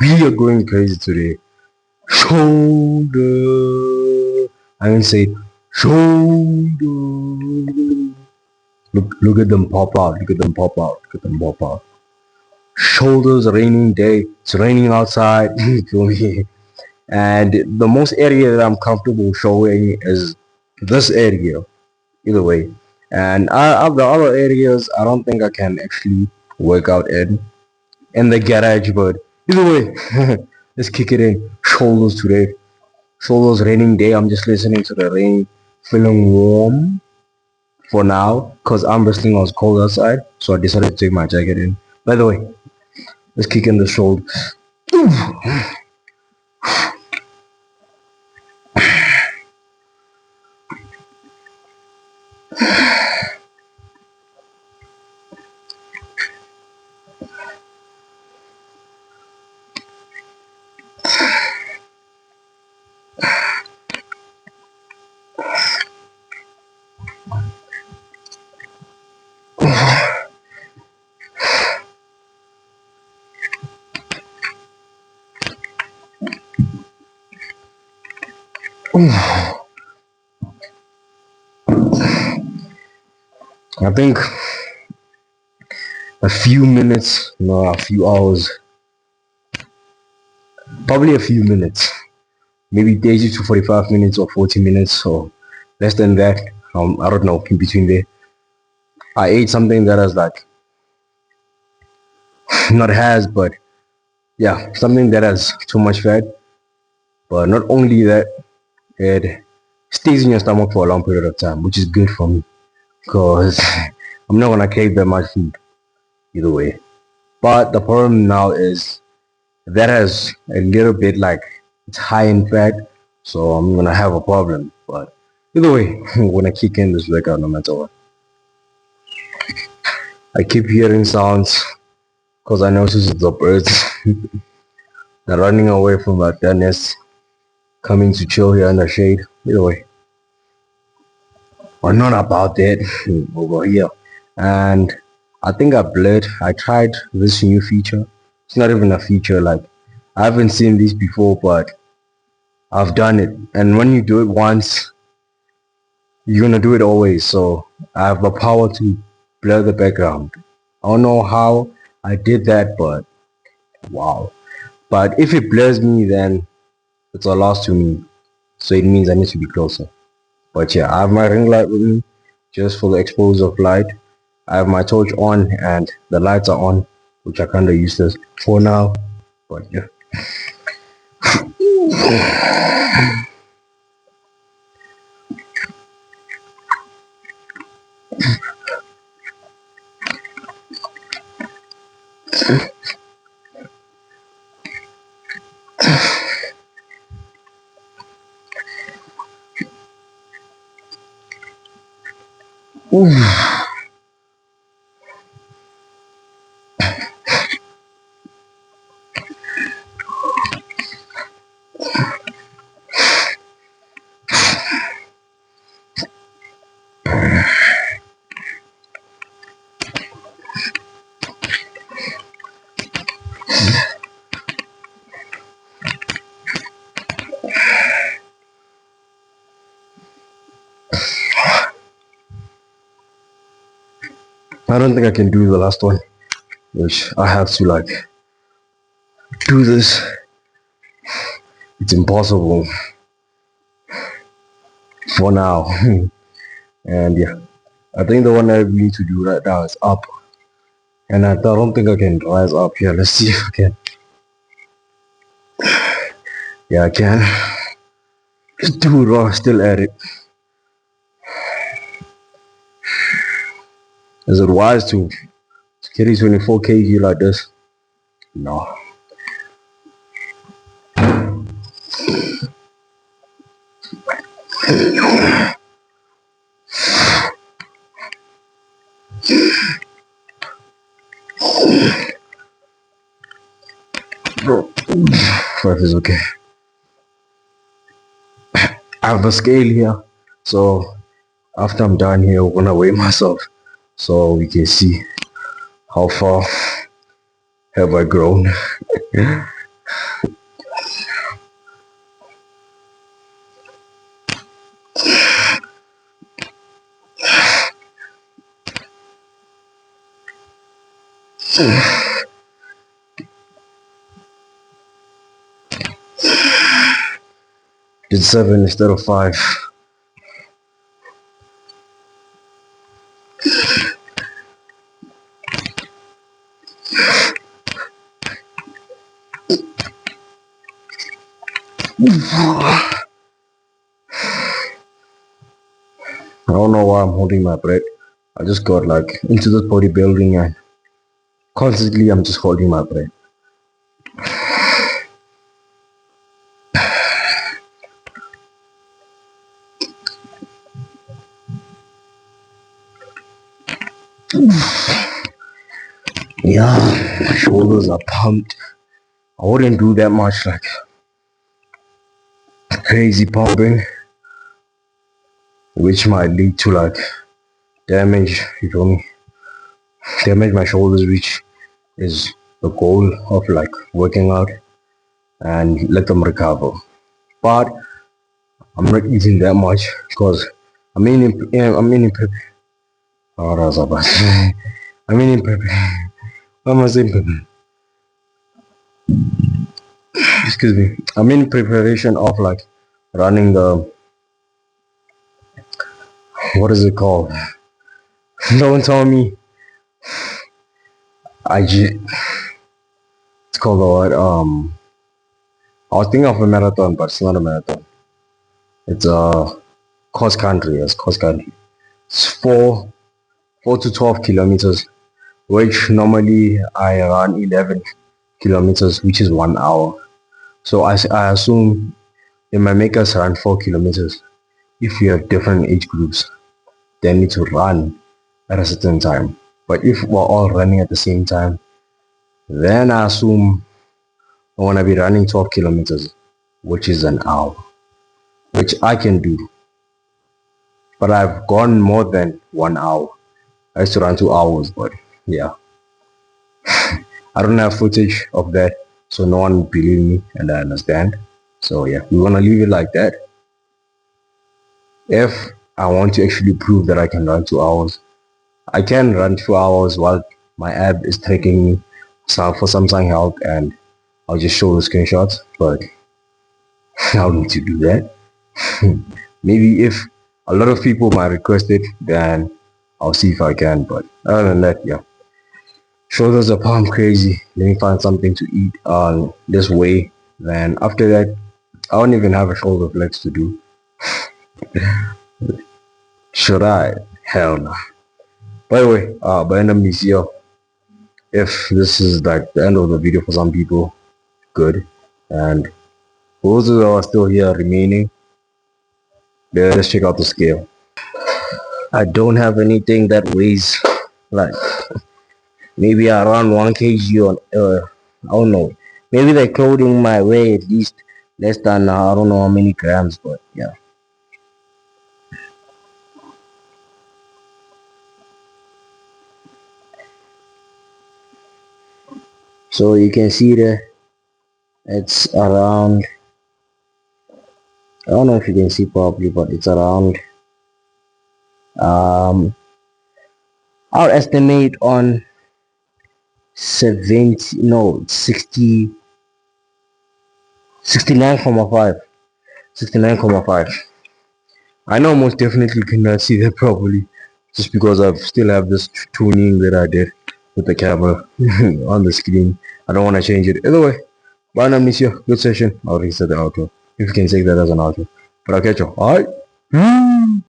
We are going crazy today. Shoulder. I'm gonna say shoulder. Look at them pop out. Look at them pop out. Look at them pop out. Shoulders, raining day. It's raining outside. You feel me? And the most area that I'm comfortable showing is this area. Either way. And of the other areas, I don't think I can actually work out in the garage. But either way, let's kick it in. Shoulders today. Shoulders, raining day. I'm just listening to the rain, feeling warm for now because I'm wrestling. I was cold outside, so I decided to take my jacket in. By the way, let's kick in the shoulders. I think a few minutes, no, a few hours, probably a few minutes, maybe 30 to 45 minutes or 40 minutes or less than that. I don't know, in between there. I ate something that has like, not has, but yeah, something that has too much fat. But not only that, it stays in your stomach for a long period of time, which is good for me because I'm not gonna crave that much food either way. But the problem now is that has a little bit like it's high in fat, so I'm gonna have a problem. But either way, I'm gonna kick in this workout no matter what. I keep hearing sounds because I notice the birds. They're running away from their nest, coming to chill here in the shade. Either way, we're not about that over here. And I think I tried this new feature. It's not even a feature, like I haven't seen this before, but I've done it. And when you do it once, you're gonna do it always. So I have the power to blur the background. I don't know how I did that, but wow. But if it blurs me, then it's a loss to me. So it means I need to be closer. But yeah, I have my ring light with me just for the exposure of light. I have my torch on and the lights are on, which are kind of useless for now. But yeah. I don't think I can do the last one, which I have to like do this. It's impossible for now. And yeah, I think the one that we need to do right now is up. And I don't think I can rise up here. Let's see if I can. Yeah, I can. Let's do it raw, still at it. Is it wise to carry 24 kg like this? No. Bro, 5 is okay. I have a scale here, so after I'm done here, I'm gonna weigh myself so we can see how far have I grown. Did 7 instead of 5. I don't know why I'm holding my breath. I just got like into the bodybuilding and constantly I'm just holding my breath. Yeah, my shoulders are pumped. I wouldn't do that much like crazy pumping, which might lead to like damage, you feel me? Damage my shoulders, which is the goal of like working out and let them recover. But I'm not eating that much because I'm in prep. Oh, that's about I'm in prep. What am I saying? Excuse me. I'm in preparation of like running the, what is it called? Don't tell me. It's called what? I was thinking of a marathon, but it's not a marathon. It's a cross country. Yes, cross country. It's 4 to 12 kilometers, which normally I run 11 kilometers, which is 1 hour. So I assume they might make us run 4 kilometers. If you have different age groups, they need to run at a certain time. But if we're all running at the same time, then I assume I want to be running 12 kilometers, which is an hour, which I can do. But I've gone more than 1 hour. I used to run 2 hours, but yeah. I don't have footage of that, so no one will believe me, and I understand. So yeah, we want to leave it like that. If I want to actually prove that I can run 2 hours, I can run 2 hours while my app is tracking me for Samsung Health, and I'll just show the screenshots, but I'll need to do that. Maybe if a lot of people might request it, then I'll see if I can, but other than that, yeah. Shoulders are pumped crazy. Let me find something to eat on this way. Then after that, I don't even have a shoulder flex to do. Should I? Hell no. By the way, by end of this year, if this is like the end of the video for some people, good. And for those who are still here remaining, let's check out the scale. I don't have anything that weighs like maybe around 1 kg on I don't know. Maybe the clothing might weigh at least less than I don't know how many grams, but yeah. So you can see there it's around, I don't know if you can see properly, but it's around I'll estimate on 70, no, 60, 69.5. 69.5. I know most definitely cannot see that properly, just because I still have this tuning that I did with the camera on the screen. I don't want to change it. Either way, bye now, Monsieur. Good session. I'll reset the outro, if you can take that as an outro. But I'll catch you. Alright?